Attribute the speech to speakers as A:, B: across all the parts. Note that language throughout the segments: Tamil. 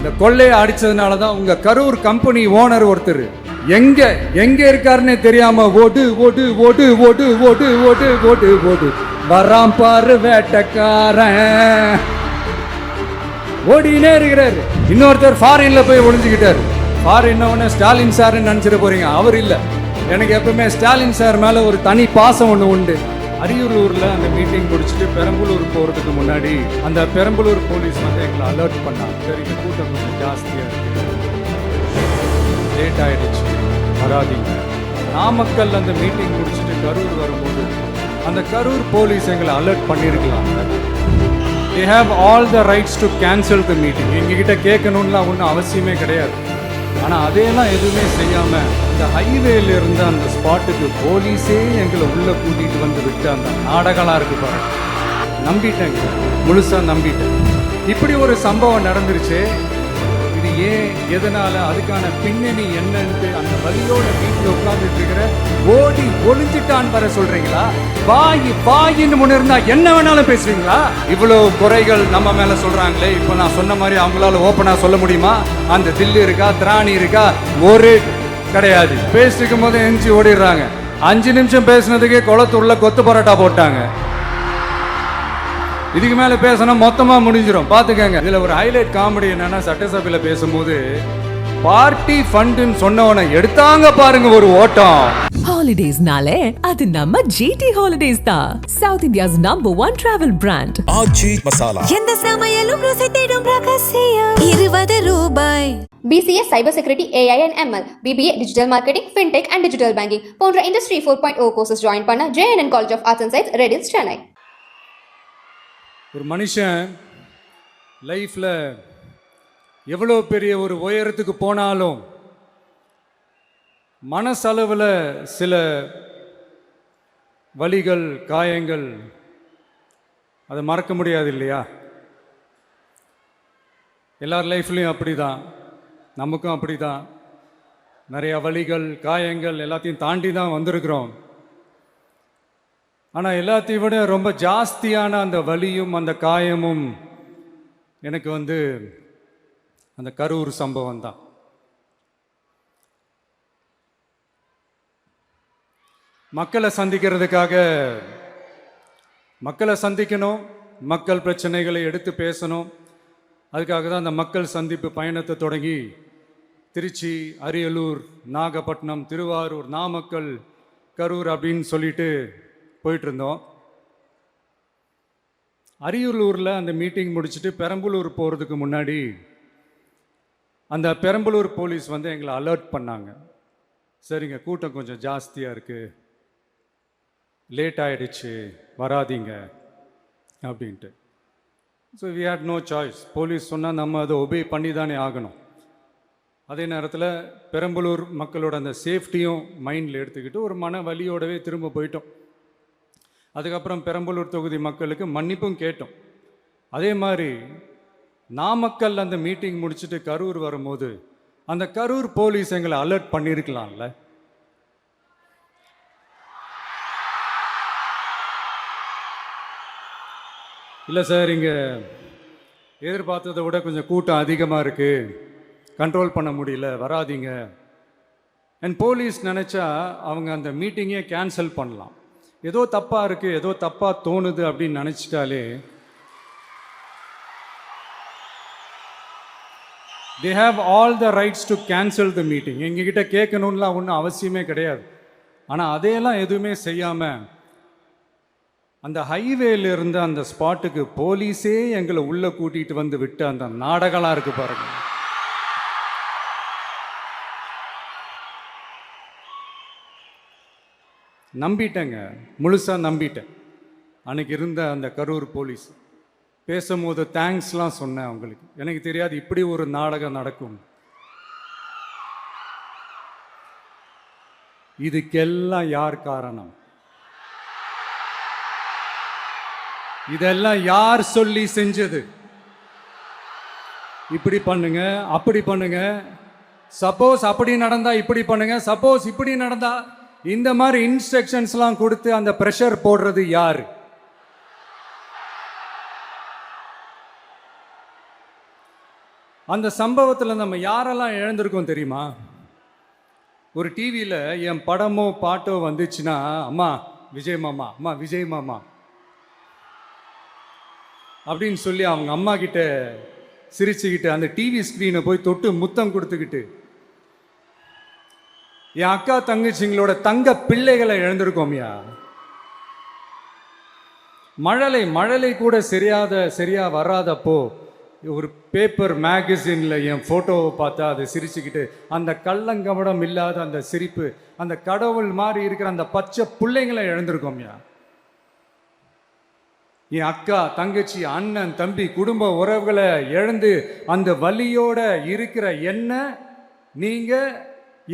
A: இந்த கொள்ளையை அடிச்சதுனால தான் உங்க கரூர் கம்பெனி ஓனர் ஒருத்தர் எங்க எங்க இருக்காருன்னே தெரியாம ஓடு ஓடு ஓடு ஓடு ஓடு ஓடு ஓடு ஓடு வராம் பாரு வேட்டக்காரன் ஓடினே இருக்கிறாரு. இன்னொருத்தர் ஃபாரின்ல போய் ஒளிஞ்சுக்கிட்டாரு. ஃபாரின் ஸ்டாலின் சார்ன்னு நினைச்சிட்டு போறீங்க, அவர் இல்ல. எனக்கு எப்பவுமே ஸ்டாலின் சார் மேல ஒரு தனி பாசம் ஒண்ணு உண்டு. அரியலூர்ல அந்த மீட்டிங் முடிச்சுட்டு பெரம்பலூர் போறதுக்கு முன்னாடி அந்த பெரம்பலூர் போலீஸ் வந்து எங்களை அலர்ட் பண்ணாங்க. சரி, இந்த கூட்டம் கொஞ்சம் ஜாஸ்தியா இருக்கு, லேட் ஆயிடுச்சு, வராதீங்க. நாமக்கல் அந்த மீட்டிங் முடிச்சுட்டு கரூர் வரும்போது அந்த கரூர் போலீஸ் எங்களை அலர்ட் பண்ணியிருக்கலாம். they have all the rights to cancel the meeting. எங்ககிட்ட கேட்கணும்லாம் ஒன்றும் அவசியமே கிடையாது. ஆனால் அதையெல்லாம் எதுவுமே செய்யாமல் இந்த ஹைவேல இருந்த அந்த ஸ்பாட்டுக்கு போலீஸே எங்களை உள்ளே கூட்டிகிட்டு வந்து விட்டு அந்த நாடகம்லாம் இருக்கு பாருங்க. நம்பிட்டேங்க, முழுசாக நம்பிட்டேன். இப்படி ஒரு சம்பவம் நடந்துருச்சு. இது ஏன், எதனால, அதுக்கான பின்னணி என்னன்ட்டு அந்த வலியோட வீட்டில் உட்கார்ந்துட்டு இருக்கிற ஓடி ஒளிஞ்சிட்டான்னு வர சொல்றீங்களா? வாயின்னு முன்ன இருந்தா என்ன வேணாலும் பேசுவீங்களா? இவ்வளவு குறைகள் நம்ம மேல சொல்றாங்களே, இப்போ நான் சொன்ன மாதிரி அவங்களால ஓப்பனா சொல்ல முடியுமா? அந்த தில்லு இருக்கா, திராணி இருக்கா? ஒரு கிடையாது. பேசிருக்கும் போது எஞ்சி ஓடிடுறாங்க. 5 நிமிஷம் பேசினதுக்கே குளத்தூர்ல கொத்து பரோட்டா போட்டாங்க. இதுக்கு மேல பேசணும் மொத்தமா முடிஞ்சிடும், பாத்துக்கங்க. இதுல ஒரு ஹைலைட் காமெடி என்னன்னா, சட்டசபையில பேசும்போது பார்ட்டி ஃபண்ட்னு சொன்னவனை எடுத்தாங்க பாருங்க ஒரு ஓட்டம்.
B: ஹாலிடேஸ்னாலே அது நம்ம ஜிடி ஹாலிடேஸ் தான். South India's #1 travel brand.
C: Aachi Masala.
B: எந்த சமையலும் ருசி தேடும் ரகசியம். 20 ரூபாய்.
D: BCA Cyber Security, AI and ML, BBA Digital Marketing, FinTech and Digital Banking போன்ற Industry 4.0 courses join பண்ண JNN College of Arts and Science, Redis, Chennai.
A: ஒரு மனுஷன் லைஃப்ல எவ்வளோ பெரிய ஒரு உயரத்துக்கு போனாலும் மனசளவில் சில வலிகள், காயங்கள், அதை மறக்க முடியாது இல்லையா? எல்லார் லைஃப்லையும் அப்படி தான், நமக்கும் அப்படி தான். நிறையா வலிகள், காயங்கள் எல்லாத்தையும் தாண்டி தான் வந்திருக்கிறோம். ஆனால் எல்லாத்தையும் விட ரொம்ப ஜாஸ்தியான அந்த வலியும் அந்த காயமும் எனக்கு அந்த கரூர் சம்பவம் தான். மக்களை சந்திக்கிறதுக்காக மக்களை சந்திக்கணும், மக்கள் பிரச்சனைகளை எடுத்து பேசணும். அதுக்காக தான் அந்த மக்கள் சந்திப்பு பயணத்தை தொடங்கி திருச்சி, அரியலூர், நாகப்பட்டினம், திருவாரூர், நாமக்கல், கரூர் அப்படின்னு சொல்லிட்டு போயிட்டு இருந்தோம். அரியலூரில் அந்த மீட்டிங் முடிச்சுட்டு பெரம்பலூர் போகிறதுக்கு முன்னாடி அந்த பெரம்பலூர் போலீஸ் வந்து எங்களை அலர்ட் பண்ணாங்க. சரிங்க, கூட்டம் கொஞ்சம் ஜாஸ்தியாக இருக்குது, லேட் ஆகிடுச்சு, வராதீங்க அப்படின்ட்டு. So we had no choice. Police சொன்னால் நம்ம அதை ஒபே பண்ணி தானே ஆகணும். அதே நேரத்தில் பெரம்பலூர் மக்களோட அந்த சேஃப்டியும் மைண்டில் எடுத்துக்கிட்டு ஒரு மன வலியோடவே திரும்ப போயிட்டோம். அதுக்கப்புறம் பெரம்பலூர் தொகுதி மக்களுக்கு மன்னிப்பும் கேட்டோம். அதே மாதிரி நாமக்கல் அந்த மீட்டிங் முடிச்சுட்டு கரூர் வரும்போது அந்த கரூர் போலீஸ் எங்களை அலர்ட் பண்ணியிருக்கலாம்ல. இல்லை சார், இங்கே எதிர்பார்த்ததை விட கொஞ்சம் கூட்டம் அதிகமாக இருக்குது, கண்ட்ரோல் பண்ண முடியல, வராதீங்க. அண்ட் போலீஸ் நினச்சா அவங்க அந்த மீட்டிங்கே கேன்சல் பண்ணலாம். ஏதோ தப்பாக இருக்குது, ஏதோ தப்பாக தோணுது அப்படின்னு நினச்சிட்டாலே they have all the rights to cancel the meeting. எங்ககிட்ட கேட்கணும்லாம் ஒன்றும் அவசியமே கிடையாது. ஆனால் அதையெல்லாம் எதுவுமே செய்யாமல் அந்த ஹைவேல இருந்த அந்த ஸ்பாட்டுக்கு போலீஸே எங்களை உள்ளே கூட்டிகிட்டு வந்து விட்டு அந்த நாடகம்லாம் இருக்கு பாருங்க. நம்பிட்டேங்க, முழுசாக நம்பிட்டேன். அன்னைக்கு இருந்த அந்த கரூர் போலீஸ் பேசும்போது தேங்க்ஸ்லாம் சொன்னேன் அவங்களுக்கு. எனக்கு தெரியாது இப்படி ஒரு நாடகம் நடக்கும். இதுக்கெல்லாம் யார் காரணம்? இதெல்லாம் யார் சொல்லி செஞ்சது? இப்படி பண்ணுங்க, அப்படி பண்ணுங்க, சப்போஸ் அப்படி நடந்தா இப்படி பண்ணுங்க, சப்போஸ் இப்படி நடந்தா இந்த மாதிரி இன்ஸ்ட்ரக்ஷன்ஸ்லாம் கொடுத்து அந்த ப்ரெஷர் போடுறது யாரு? அந்த சம்பவத்தில் நம்ம யாரெல்லாம் இழந்திருக்கோம் தெரியுமா? ஒரு டிவியில் என் படமோ பாட்டோ வந்துச்சுன்னா, அம்மா விஜய் மாமா, அம்மா விஜய் மாமா அப்படின்னு சொல்லி அவங்க அம்மா கிட்ட சிரிச்சுக்கிட்டு அந்த டிவி ஸ்க்ரீனை போய் தொட்டு முத்தம் கொடுத்துக்கிட்டு, என் அக்கா தங்கச்சிங்களோட தங்க பிள்ளைகளை இழந்திருக்கோம்யா. மழலை கூட சரியா வராதப்போ ஒரு பேப்பர் மேகசினில் என் ஃபோட்டோவை பார்த்தா அதை சிரிச்சுக்கிட்டு, அந்த கள்ளங்கபடம் இல்லாத அந்த சிரிப்பு, அந்த கடவுள் மாதிரி இருக்கிற அந்த பச்சை பிள்ளைங்களை இழந்திருக்கோம்யா. என் அக்கா தங்கச்சி அண்ணன் தம்பி குடும்ப உறவுகளை இழந்து அந்த வலியோட இருக்கிற என்ன நீங்க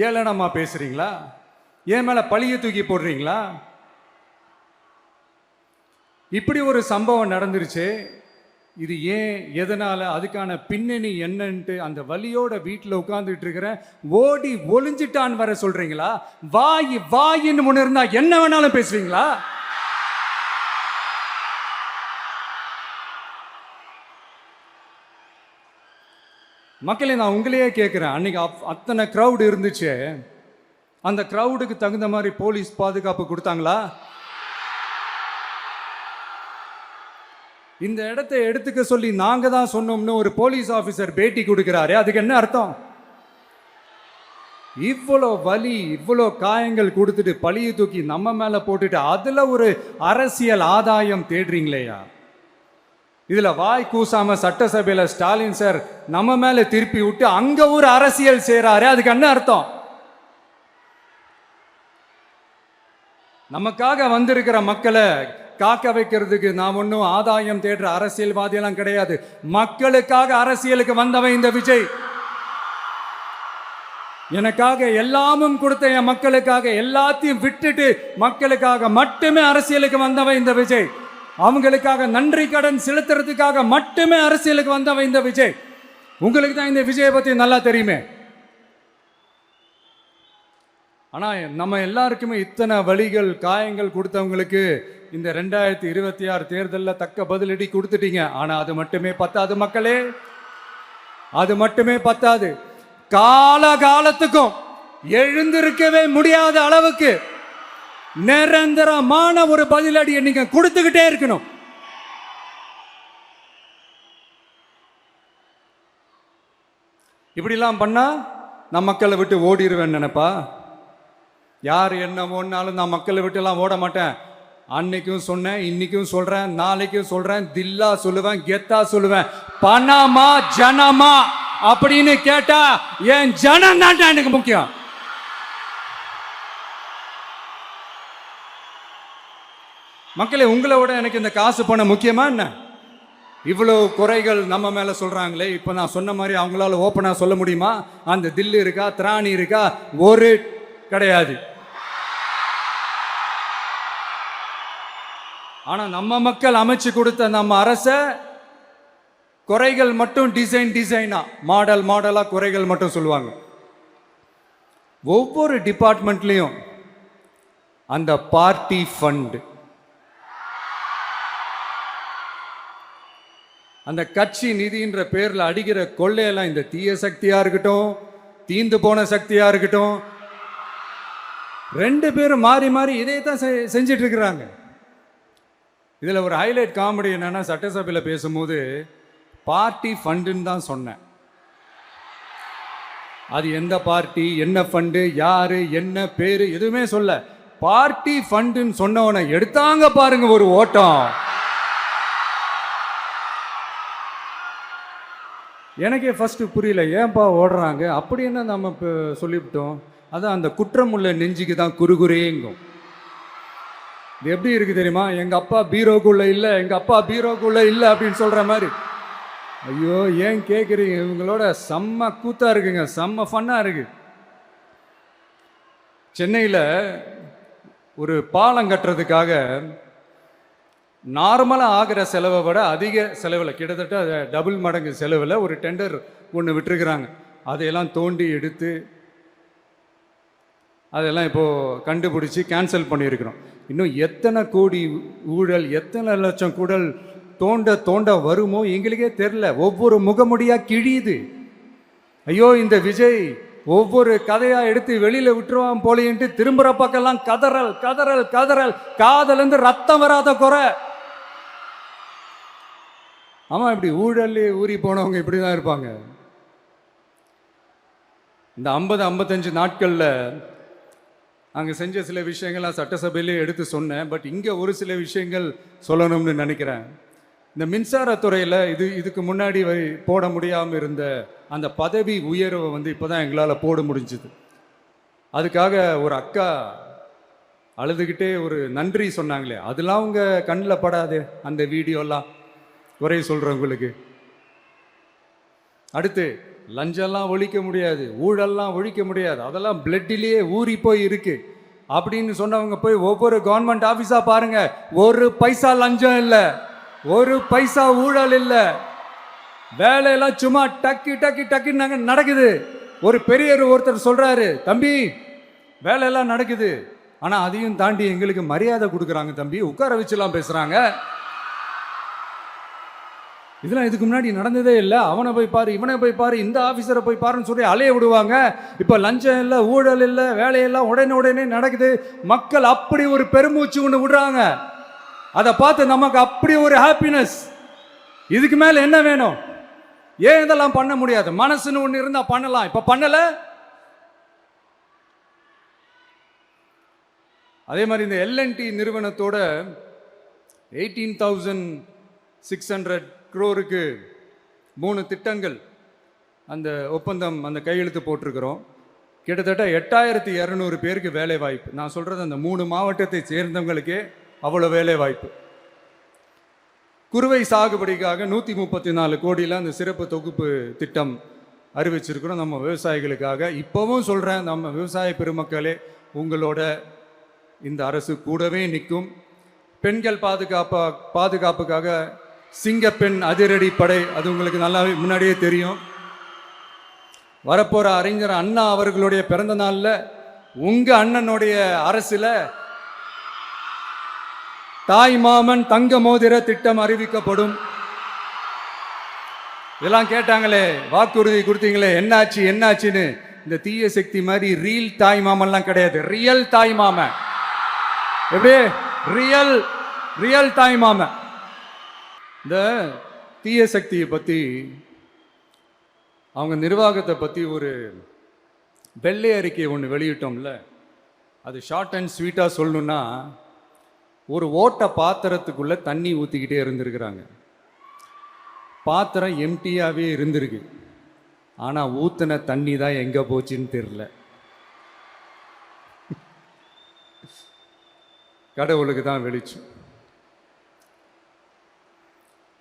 A: ஏளனமா பேசுறீங்களா? என் மேல பழிய தூக்கி போடுறீங்களா? இப்படி ஒரு சம்பவம் நடந்துருச்சு. இது ஏன், எதனால, அதுக்கான பின்னணி என்னன்ட்டு அந்த வலியோட வீட்டில் உட்கார்ந்துட்டு இருக்கிறேன். ஓடி ஒளிஞ்சிட்டான்னு வர சொல்றீங்களா? வாயின்னு முன்ன இருந்தா என்ன வேணாலும் பேசுவீங்களா? மக்களே, நான் உங்களையே கேட்குறேன். அன்னைக்கு அத்தனை க்ரௌடு இருந்துச்சு, அந்த க்ரௌடுக்கு தகுந்த மாதிரி போலீஸ் பாதுகாப்பு கொடுத்தாங்களா? இந்த இடத்தை எடுத்துக்க சொல்லி நாங்க தான் சொன்னோம்னு ஒரு போலீஸ் ஆஃபீஸர் பேட்டி கொடுக்கிறாரு. அதுக்கு என்ன அர்த்தம்? இவ்வளோ வலி, இவ்வளோ காயங்கள் கொடுத்துட்டு பழியை தூக்கி நம்ம மேல போட்டுட்டு அதுல ஒரு அரசியல் ஆதாயம் தேடுறீங்களேயா? இதுல வாய் கூசாம சட்டசபையில ஸ்டாலின் சார் நம்ம மேல திருப்பி விட்டு அங்க ஒரு அரசியல் செய்றாரு. அதுக்கு என்ன அர்த்தம்? நமக்காக வந்திருக்கிற மக்களை காக்க வைக்கிறதுக்கு நாம் ஒன்றும் ஆதாயம் தேடுற அரசியல்வாதியெல்லாம் கிடையாது. மக்களுக்காக அரசியலுக்கு வந்தவன் இந்த விஜய். எனக்காக எல்லாமும் கொடுத்த என் மக்களுக்காக எல்லாத்தையும் விட்டுட்டு மக்களுக்காக மட்டுமே அரசியலுக்கு வந்தவன் இந்த விஜய். அவங்களுக்காக நன்றி கடன் செலுத்துறதுக்காக மட்டுமே அரசியலுக்கு வந்தவன் இந்த விஜய். உங்களுக்கு தான் இந்த விஜயை பத்தி நல்லா தெரியுமே. ஆனா நம்ம எல்லாருக்குமே இத்தனை வலிகள் காயங்கள் கொடுத்தவங்களுக்கு இந்த 2026 தேர்தலில் தக்க பதிலடி கொடுத்துட்டீங்க. ஆனா அது மட்டுமே பத்தாது மக்களே, அது மட்டுமே பத்தாது. காலகாலத்துக்கும் எழுந்திருக்கவே முடியாத அளவுக்கு நிரந்தரமான ஒரு பதிலடியை நீங்க கொடுத்துக்கிட்டே இருக்கணும். இப்படிலாம் பண்ணா நான் மக்களை விட்டு ஓடிடுவேன் நினைப்பா? யார் என்ன ஓடினாலும் நான் மக்களை விட்டு எல்லாம் ஓட மாட்டேன். அன்னைக்கும் சொன்னேன், இன்னைக்கும் சொல்றேன், நாளைக்கும் சொல்றேன், தில்லா சொல்லுவேன், கெத்தா சொல்லுவேன். பணமா ஜனமா அப்படின்னு கேட்டா என் ஜனம் தான் எனக்கு முக்கியம். மக்களே, உங்களை விட எனக்கு இந்த காசு பணம் முக்கியமா என்ன? இவ்வளோ குறைகள் நம்ம மேல சொல்றாங்களே, இப்ப நான் சொன்ன மாதிரி அவங்களால ஓப்பனா சொல்ல முடியுமா? அந்த தில்லு இருக்கா, திராணி இருக்கா? ஒரு கிடையாது. ஆனா நம்ம மக்கள் அமைச்சு கொடுத்த நம்ம அரச குறைகள் மட்டும் டிசைனா மாடலா குறைகள் மட்டும் சொல்லுவாங்க. ஒவ்வொரு டிபார்ட்மெண்ட்லயும் அந்த பார்ட்டி ஃபண்ட், அந்த கட்சி நிதின்ற பேர்ல அடிக்கிற கொள்ளையெல்லாம் இந்த தீய சக்தியா இருக்கட்டும், தீந்து போன சக்தியா இருக்கட்டும், ரெண்டு பேரும் மாறி மாறி இதே தான் செஞ்சிட்டு இருக்கிறாங்க. இதுல ஒரு ஹைலைட் காமெடி என்னன்னா, சட்டசபையில் பேசும்போது பார்ட்டி ஃபண்டுன்னு தான் சொன்னேன். அது எந்த பார்ட்டி, என்ன ஃபண்டு, யாரு, என்ன பேரு, எதுவுமே சொல்ல. பார்ட்டி ஃபண்டுன்னு சொன்னவனை எடுத்தாங்க பாருங்க ஒரு ஓட்டம். எனக்கே ஃபர்ஸ்ட் புரியல, ஏன்பா ஓடுறாங்க? அப்படி என்ன நம்ம இப்போ சொல்லிவிட்டோம்? அதான் அந்த குற்றமுள்ள நெஞ்சுக்கு தான் குறுகுறேங்கும். இது எப்படி இருக்கு தெரியுமா? எங்க அப்பா பீரோக்குள்ள இல்லை, எங்க அப்பா பீரோக்குள்ள இல்லை அப்படின்னு சொல்ற மாதிரி. ஐயோ, ஏன் கேட்குறீங்க? இவங்களோட செம்ம கூத்தா இருக்குங்க, செம்ம ஃபன்னா இருக்கு. சென்னையில் ஒரு பாலம் கட்டுறதுக்காக நார்மலாக ஆகிற செலவை விட அதிக செலவில், கிட்டத்தட்ட டபுள் மடங்கு செலவில் ஒரு டெண்டர் ஒன்று விட்டுருக்குறாங்க. அதையெல்லாம் தோண்டி எடுத்து அதெல்லாம் இப்போது கண்டுபிடிச்சி கேன்சல் பண்ணியிருக்கிறோம். இன்னும் எத்தனை கோடி ஊழல், எத்தனை லட்சம் குடல் தோண்ட வருமோ எங்களுக்கே தெரில. ஒவ்வொரு முகமுடியாக கிழியுது. ஐயோ இந்த விஜய் ஒவ்வொரு கதையா எடுத்து வெளியில விட்டுருவான் போலேன்ட்டு திரும்புற பக்கம்லாம் கதறல் கதறல் கதறல், காதல இருந்து ரத்தம் வராத குறை. ஆமா, இப்படி ஊழல் ஊறி போனவங்க இப்படிதான் இருப்பாங்க. இந்த 50-55 நாட்கள்ல அங்க செஞ்ச சில விஷயங்கள்லாம் சட்டசபையிலே எடுத்து சொன்னேன். பட் இங்க ஒரு சில விஷயங்கள் சொல்லணும்னு நினைக்கிறேன். இந்த மின்சாரத்துறையில் இதுக்கு முன்னாடி போட முடியாமல் இருந்த அந்த பதவி உயர்வை இப்போதான் எங்களால் போட முடிஞ்சுது. அதுக்காக ஒரு அக்கா அழுதுகிட்டே ஒரு நன்றி சொன்னாங்களே, அதெல்லாம் அவங்க கண்ணில் படாது அந்த வீடியோலாம் குறை சொல்கிறவங்களுக்கு. அடுத்து லஞ்சம்லாம் ஒழிக்க முடியாது, ஊழல்லாம் ஒழிக்க முடியாது, அதெல்லாம் பிளட்டிலேயே ஊறி போய் இருக்கு அப்படின்னு சொன்னவங்க போய் ஒவ்வொரு கவர்மெண்ட் ஆஃபீஸாக பாருங்க, ஒரு பைசா லஞ்சம் இல்லை, ஒரு பைசா ஊழல் இல்லை, வேலையெல்லாம் சும்மா டக்கு டக்கு டக்குன்னு நடக்குது. ஒரு பெரியவர் ஒருத்தர் சொல்றாரு, தம்பி வேலையெல்லாம் நடக்குது, ஆனா அதையும் தாண்டி எங்களுக்கு மரியாதை கொடுக்குறாங்க தம்பி, உட்கார வச்சுலாம் பேசுறாங்க. இதெல்லாம் இதுக்கு முன்னாடி நடந்ததே இல்லை. அவனை போய் பாரு, இவனை போய் பாரு, இந்த ஆஃபீஸரை போய் பாருன்னு சொல்லி அலைய விடுவாங்க. இப்போ லஞ்சம் இல்லை, ஊழல் இல்லை, வேலையெல்லாம் உடனே நடக்குது. மக்கள் அப்படி ஒரு பெருமூச்சு ஒன்று விடுறாங்க. அதை பார்த்து நமக்கு அப்படி ஒரு ஹாப்பினஸ். இதுக்கு மேல என்ன வேணும்? ஏன் இதெல்லாம் பண்ண முடியாது? மனசுன்னு ஒன்று இருந்தா பண்ணலாம். இப்ப பண்ணல. அதே மாதிரி இந்த L&T நிறுவனத்தோட 18,600 crore 3 திட்டங்கள் அந்த ஒப்பந்தம் அந்த கையெழுத்து போட்டிருக்கிறோம். கிட்டத்தட்ட 8,200 பேருக்கு வேலை வாய்ப்பு. நான் சொல்றது அந்த 3 மாவட்டத்தை சேர்ந்தவங்களுக்கே அவ்வளோ வேலை வாய்ப்பு. குறுவை சாகுபடிக்காக 134 கோடியில் அந்த சிறப்பு தொகுப்பு திட்டம் அறிவிச்சிருக்கிறோம் நம்ம விவசாயிகளுக்காக. இப்போவும் சொல்கிறேன், நம்ம விவசாய பெருமக்களே, உங்களோட இந்த அரசு கூடவே நிற்கும். பெண்கள் பாதுகாப்புக்காக சிங்கப்பெண் அதிரடி படை, அது உங்களுக்கு நல்லா முன்னாடியே தெரியும். வரப்போகிற அறிஞர் அண்ணா அவர்களுடைய பிறந்த நாளில் உங்கள் அண்ணனுடைய அரசில் தாய் மாமன் தங்க மோதிர திட்டம் அறிவிக்கப்படும். இதெல்லாம் கேட்டாங்களே, வாக்குறுதி கொடுத்தீங்களே, என்னாச்சுன்னு. இந்த தீய சக்தி மாதிரி ரீல் தாய் மாமன்லாம் கிடையாது, ரியல் தாய் மாமன். எப்படி ரியல் தாய் மாமன். இந்த தீய சக்தியை பற்றி, அவங்க நிர்வாகத்தை பற்றி ஒரு வெள்ளை அறிக்கை ஒன்று வெளியிட்டோம்ல, அது ஷார்ட் அண்ட் ஸ்வீட்டாக சொல்லணுன்னா, ஒரு ஓட்ட பாத்திரத்துக்குள்ள தண்ணி ஊற்றிக்கிட்டே இருந்திருக்கிறாங்க. பாத்திரம் எம்டியாகவே இருந்திருக்கு, ஆனால் ஊற்றின தண்ணி தான் எங்கே போச்சுன்னு தெரியல. கடவுளுக்கு தான் வெளிச்சம்.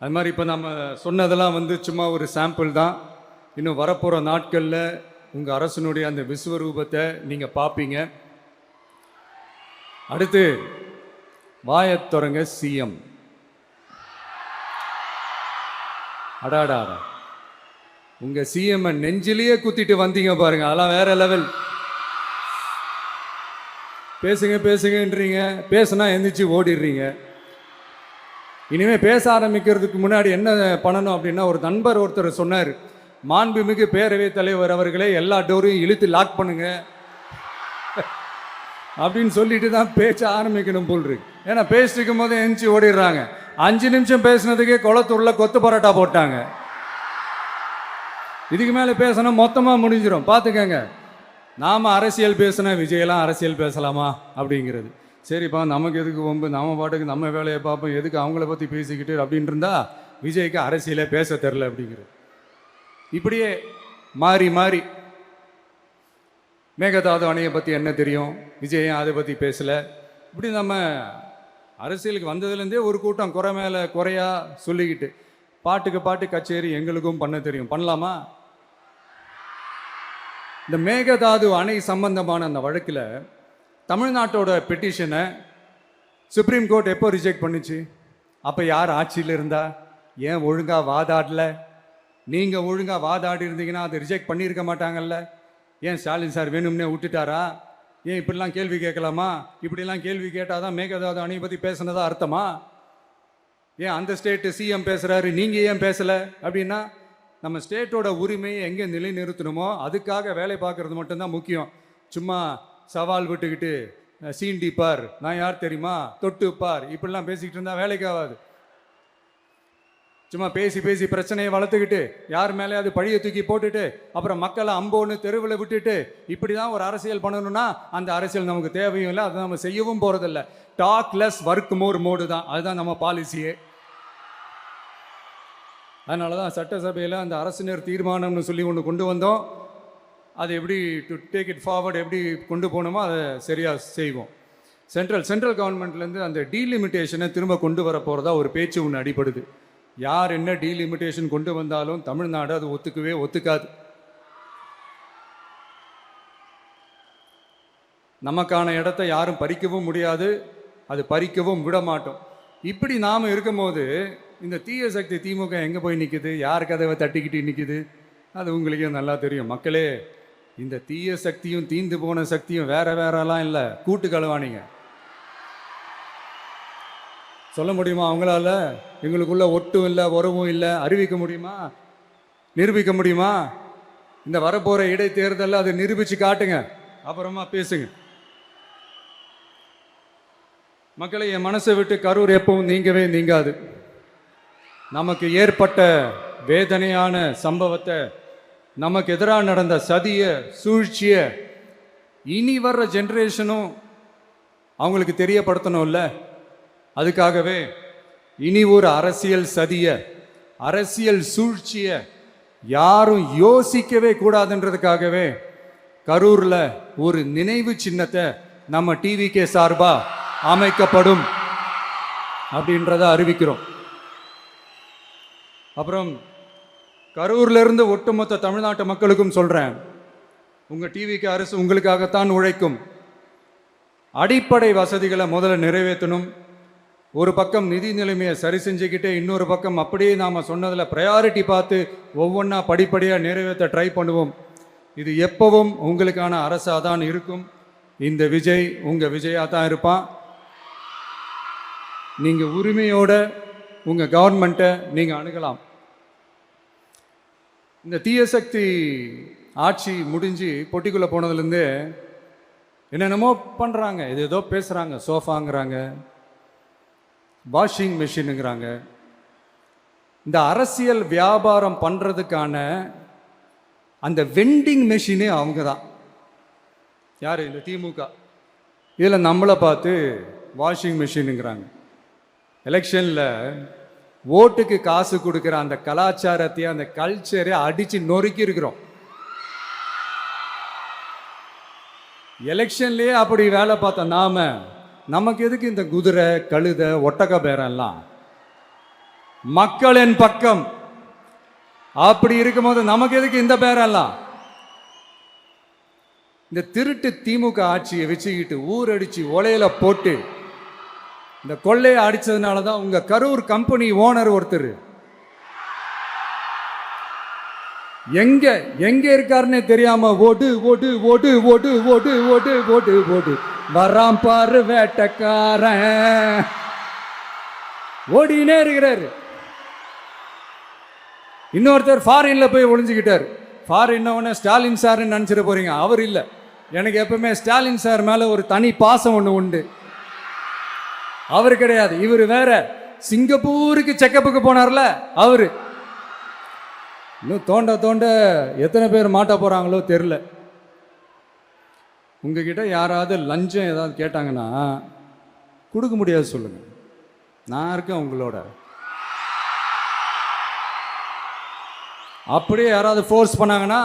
A: அது மாதிரி இப்போ நம்ம சொன்னதெல்லாம் சும்மா ஒரு சாம்பிள் தான். இன்னும் வரப்போகிற நாட்களில் உங்கள் அரசனுடைய அந்த விஸ்வரூபத்தை நீங்கள் பார்ப்பீங்க. அடுத்து வாயத்தொடங்க சிஎம். அடாடா, உங்க சிஎம் நெஞ்சிலேயே குத்திட்டு வந்தீங்க பாருங்க, அதெல்லாம் வேற லெவல். பேசுங்கன்றீங்க, பேசுனா எந்திரிச்சு ஓடிடுறீங்க. இனிமே பேச ஆரம்பிக்கிறதுக்கு முன்னாடி என்ன பண்ணணும் அப்படின்னா, ஒரு நண்பர் ஒருத்தர் சொன்னார், மாண்புமிகு பேரவைத் தலைவர் அவர்களே எல்லா டோரையும் இழுத்து லாக் பண்ணுங்க அப்படின்னு சொல்லிட்டு தான் பேச்ச ஆரம்பிக்கணும் போல் இருக்கு. ஏன்னா பேசிட்டு இருக்கும் போது எந்திரிச்சு ஓடிடுறாங்க. 5 நிமிஷம் பேசினதுக்கே குளத்தூர்ல கொத்து பரோட்டா போட்டாங்க. இதுக்கு மேலே பேசினா மொத்தமாக முடிஞ்சிடும், பார்த்துக்கங்க. நாம் அரசியல் பேசினா விஜயெல்லாம் அரசியல் பேசலாமா அப்படிங்கிறது. சரிப்பா, நமக்கு எதுக்கு வம்பு, நம்ம பாட்டுக்கு நம்ம வேலையை பார்ப்போம், எதுக்கு அவங்கள பற்றி பேசிக்கிட்டு அப்படின்னு இருந்தா விஜய்க்கு அரசியலே பேச தெரில அப்படிங்கிறது. இப்படியே மாறி மாறி மேகதாது அணையை பற்றி என்ன தெரியும், விஜயம் அதை பற்றி பேசலை. இப்படி நம்ம அரசியலுக்கு வந்ததுலேருந்தே ஒரு கூட்டம் குறை மேலே குறையா சொல்லிக்கிட்டு, பாட்டுக்கு பாட்டு கச்சேரி எங்களுக்கும் பண்ண தெரியும், பண்ணலாமா? இந்த மேகதாது அணை சம்பந்தமான அந்த வழக்கில் தமிழ்நாட்டோட பெட்டிஷனை சுப்ரீம் கோர்ட் எப்போ ரிஜெக்ட் பண்ணுச்சு? அப்போ யார் ஆட்சியில் இருந்தா? ஏன் ஒழுங்காக வாதாடல? நீங்கள் ஒழுங்காக வாதாடி இருந்தீங்கன்னா அதை ரிஜெக்ட் பண்ணியிருக்க மாட்டாங்கல்ல. ஏன் ஸ்டாலின் சார் வேணும்னே விட்டுட்டாரா? ஏன் இப்படிலாம் கேள்வி கேட்கலாமா? இப்படிலாம் கேள்வி கேட்டால் தான் மேகதாது அணையை பற்றி பேசுனதா அர்த்தமா? ஏன் அந்த ஸ்டேட்டு சிஎம் பேசுகிறாரு, நீங்கள் ஏன் பேசலை அப்படின்னா நம்ம ஸ்டேட்டோட உரிமையை எங்கே நிலைநிறுத்தணுமோ அதுக்காக வேலை பார்க்கறது மட்டும்தான் முக்கியம். சும்மா சவால் விட்டுக்கிட்டு சீண்டி பார், நான் யார் தெரியுமா, தொட்டு பார், இப்படிலாம் பேசிக்கிட்டு இருந்தால் வேலைக்கு ஆகாது. சும்மா பேசி பேசி பிரச்சனையை வளர்த்துக்கிட்டு யார் மேலே அது பழியை தூக்கி போட்டுட்டு அப்புறம் மக்களை அம்போன்னு தெருவில் விட்டுட்டு இப்படி தான் ஒரு அரசியல் பண்ணணும்னா அந்த அரசியல் நமக்கு தேவையும் இல்லை, அதை நம்ம செய்யவும் போகிறதில்ல. Talk less work more mode தான், அதுதான் நம்ம பாலிசியே. அதனால தான் சட்டசபையில் அந்த அரசினர் தீர்மானம்னு சொல்லி ஒன்று கொண்டு வந்தோம். அது எப்படி டு டேக் இட் ஃபார்வர்ட் எப்படி கொண்டு போகணுமோ அதை சரியாக செய்வோம். சென்ட்ரல் கவர்மெண்ட்லேருந்து அந்த டீலிமிட்டேஷனை திரும்ப கொண்டு வர போகிறதா ஒரு பேச்சு ஒன்று அடிபடுது. யார் என்ன டீலிமிட்டேஷன் கொண்டு வந்தாலும் தமிழ்நாடு அது ஒத்துக்காது. நமக்கான இடத்தை யாரும் பறிக்கவும் முடியாது, அது பறிக்கவும் விட மாட்டோம். இப்படி நாம் இருக்கும்போது இந்த தீய சக்தி திமுக எங்கே போய் நிற்குது, யார் கதவை தட்டிக்கிட்டு நிற்குது, அது உங்களுக்கே நல்லா தெரியும். மக்களே, இந்த தீய சக்தியும் தீந்து போன சக்தியும் வேறலாம் இல்லை, கூட்டு களவாணிங்க. சொல்ல முடியுமா அவங்களால? எங்களுக்குள்ள ஒட்டும் இல்லை, உறவும் இல்லை, அறிவிக்க முடியுமா, நிரூபிக்க முடியுமா? இந்த வரப்போகிற இடைத்தேர்தலில் அதை நிரூபித்து காட்டுங்க, அப்புறமா பேசுங்க. மக்களை, என் மனசை விட்டு கரூர் எப்பவும் நீங்கவே நீங்காது. நமக்கு ஏற்பட்ட வேதனையான சம்பவத்தை, நமக்கு எதிராக நடந்த சதியை, சூழ்ச்சியை இனி வர்ற ஜென்ரேஷனும் அவங்களுக்கு தெரியப்படுத்தணும்ல. அதுக்காகவே இனி ஒரு அரசியல் சதியை, அரசியல் சூழ்ச்சியை யாரும் யோசிக்கவே கூடாதுன்றதுக்காகவே கரூரில் ஒரு நினைவு சின்னத்தை நம்ம டிவிகே சார்பாக அமைக்கப்படும் அப்படின்றத அறிவிக்கிறோம். அப்புறம் கரூர்லேருந்து ஒட்டுமொத்த தமிழ்நாட்டு மக்களுக்கும் சொல்கிறேன், உங்கள் டிவிகே அரசு உங்களுக்காகத்தான் உழைக்கும். அடிப்படை வசதிகளை முதல்ல நிறைவேற்றணும். ஒரு பக்கம் நிதி நிலைமையை சரி செஞ்சுக்கிட்டே இன்னொரு பக்கம் அப்படியே நாம் சொன்னதில் ப்ரையாரிட்டி பார்த்து ஒவ்வொன்றா படிப்படியாக நிறைவேற்ற ட்ரை பண்ணுவோம். இது எப்பவும் உங்களுக்கான அரசாக தான் இருக்கும். இந்த விஜய் உங்கள் விஜயாக தான் இருப்பான். நீங்கள் உரிமையோட உங்கள் கவர்மெண்ட்டை நீங்கள் அணுகலாம். இந்த தீயசக்தி ஆட்சி முடிஞ்சு பொட்டிக்குள்ளே போனதுலேருந்து என்னென்னமோ பண்ணுறாங்க, இது ஏதோ பேசுகிறாங்க, சோஃபாங்கிறாங்க, வாஷிங் மிஷினுங்கிறாங்க. இந்த அரசியல் வியாபாரம் பண்ணுறதுக்கான அந்த வெண்டிங் மெஷினே அவங்க தான். யார்? இந்த திமுக. இதில் நம்மளை பார்த்து வாஷிங் மிஷினுங்கிறாங்க. எலெக்ஷனில் ஓட்டுக்கு காசு கொடுக்குற அந்த கலாச்சாரத்தையும் அந்த கல்ச்சரை அடித்து நொறுக்கி இருக்கிறோம். எலெக்ஷன்லேயே அப்படி வேலை பார்த்த நமக்கு எதுக்கு இந்த குதிரை, கழுதை, ஒட்டக பேரெல்லாம்? மக்களின் பக்கம் அப்படி இருக்கும்போது நமக்கு எதுக்கு இந்த பேரெல்லாம்? இந்த திருட்டு திமுக ஆட்சியை வச்சுக்கிட்டு ஊரடிச்சு ஒலையில போட்டு இந்த கொள்ளையை அடிச்சதுனால தான் உங்க கரூர் கம்பெனி ஓனர் ஒருத்தர் எங்க எங்க இருக்காருன்னு தெரியாம ஓடு ஓடு ஓடு ஓடு ஓடு ஓடு ஓடு ஓடு வராம் பாரு வேட்டக்காரன் ஓடினே இருக்கிறாரு. இன்னொருத்தர் ஃபாரின்ல போய் ஒளிஞ்சுக்கிட்டார். ஃபாரின் ஸ்டாலின் சார்ன்னு நினைச்சிட போறீங்க, அவர் இல்லை. எனக்கு எப்பவுமே ஸ்டாலின் சார் மேல ஒரு தனி பாசம் ஒன்று உண்டு. அவர் கிடையாது, இவர் வேற. சிங்கப்பூருக்கு செக்கப்புக்கு போனார்ல அவரு. இன்னும் தோண்ட எத்தனை பேர் மாட்ட போறாங்களோ தெரியல. உங்ககிட்ட யாராவது லஞ்சம் ஏதாவது கேட்டாங்கன்னா கொடுக்க முடியாது சொல்லுங்க, நான் இருக்கேன் உங்களோட. அப்படியே யாராவது ஃபோர்ஸ் பண்ணாங்கன்னா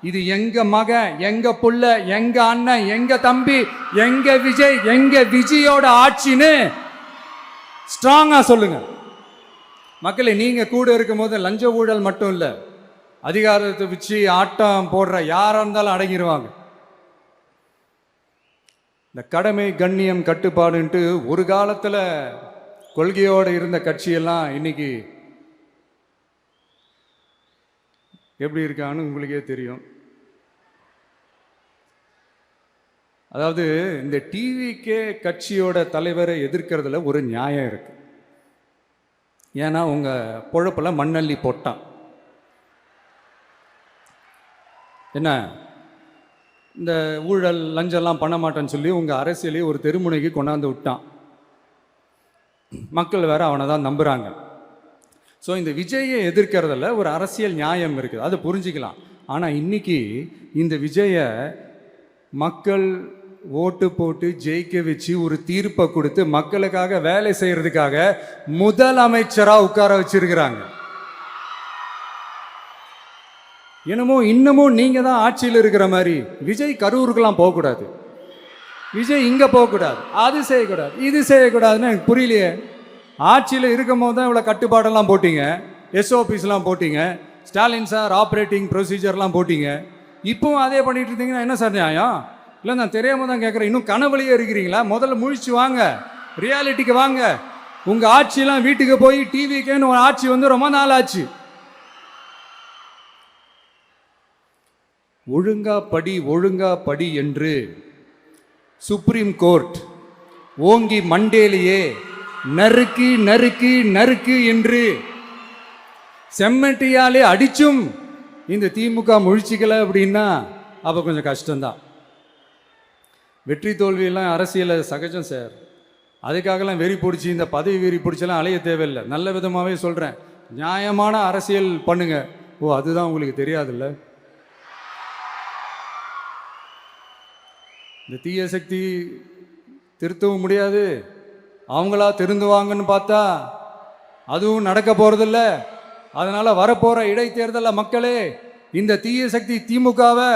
A: இது எங்க மகன், எங்க புள்ள, எங்க அண்ணன், எங்க தம்பி, எங்க விஜய், எங்க விஜயோட ஆட்சின்னு ஸ்ட்ராங்கா சொல்லுங்க. மக்களை, நீங்க கூட இருக்கும் போது லஞ்ச ஊழல் மட்டும் இல்லை, அதிகாரத்தை வச்சு ஆட்டம் போடுற யாரா இருந்தாலும் அடங்கிடுவாங்க. இந்த கடமை, கண்ணியம், கட்டுப்பாடுன்ட்டு ஒரு காலத்தில் கொள்கையோடு இருந்த கட்சியெல்லாம் இன்னைக்கு எப்படி இருக்கான்னு உங்களுக்கே தெரியும். அதாவது இந்த டிவிகே கட்சியோட தலைவரை எதிர்க்கிறதுல ஒரு நியாயம் இருக்கு. ஏன்னா உங்க பொழப்பில் மண்ணள்ளி போட்டான். என்ன இந்த ஊழல் லஞ்சம்லாம் பண்ண மாட்டேன்னு சொல்லி உங்கள் அரசியலையே ஒரு தெருமுனைக்கு கொண்டாந்து விட்டான். மக்கள் வேற அவனை தான் நம்புகிறாங்க. ஸோ இந்த விஜயை எதிர்க்கிறதுல ஒரு அரசியல் நியாயம் இருக்குது, அதை புரிஞ்சுக்கலாம். ஆனால் இன்னைக்கு இந்த விஜயை மக்கள் ஓட்டு போட்டு ஜெயிக்க வச்சு ஒரு தீர்ப்பை கொடுத்து மக்களுக்காக வேலை செய்யறதுக்காக முதலமைச்சராக உட்கார வச்சிருக்கிறாங்க. என்னமோ இன்னமும் நீங்க தான் ஆட்சியில் இருக்கிற மாதிரி. விஜய் கரூருக்கெல்லாம் போகக்கூடாது, விஜய் இங்க போகக்கூடாது, அது செய்யக்கூடாது, இது செய்யக்கூடாதுன்னு எனக்கு புரியலையே. ஆட்சியில் இருக்கும் போது தான் இவ்வளோ கட்டுப்பாடெல்லாம் போட்டீங்க, எஸ்ஓபிஸ்லாம் போட்டீங்க, ஸ்டாலின் சார் ஆப்ரேட்டிங் ப்ரொசீஜர்லாம் போட்டீங்க. இப்போவும் அதே பண்ணிட்டு இருந்தீங்கன்னா என்ன சார் நியாயம்? இல்லை, நான் தெரியாம தான் கேட்குறேன். இன்னும் கனவுலையே இருக்கிறீங்களா? முதல்ல முழிச்சு வாங்க, ரியாலிட்டிக்கு வாங்க. உங்க ஆட்சியெல்லாம் வீட்டுக்கு போய் டிவிக்குன்னு ஒரு ஆட்சி வந்து ரொம்ப நாள் ஆச்சு. ஒழுங்கா படி என்று சுப்ரீம் கோர்ட் ஓங்கி மண்டேலியே நறுக்கு நறுக்கு நறுக்கு என்று செம்மட்டியாலே அடிச்சும் இந்த திமுக முழிச்சிக்கல அப்படின்னா அப்போ கொஞ்சம் கஷ்டம்தான். வெற்றி தோல்வியெல்லாம் அரசியல் சகஜம் சார். அதுக்காகலாம் வெறி பிடிச்சி இந்த பதவி வெறி பிடிச்செல்லாம் அலைய தேவையில்லை. நல்ல விதமாகவே சொல்கிறேன், நியாயமான அரசியல் பண்ணுங்க. ஓ, அதுதான் உங்களுக்கு தெரியாதுல்ல? இந்த தீய சக்தி திருத்தவும் முடியாது, அவங்களா திருந்துவாங்கன்னு பார்த்தா அதுவும் நடக்க போகிறதில்ல. அதனால் வரப்போகிற இடைத்தேர்தலில் மக்களே இந்த தீய சக்தி திமுகவை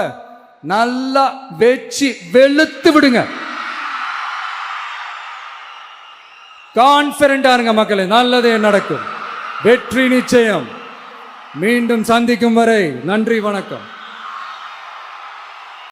A: நல்லா வெச்சு வெளுத்து விடுங்க. கான்பிடண்டா இருங்க மக்களே, நல்லதே நடக்கும், வெற்றி நிச்சயம். மீண்டும் சந்திக்கும் வரை நன்றி, வணக்கம்.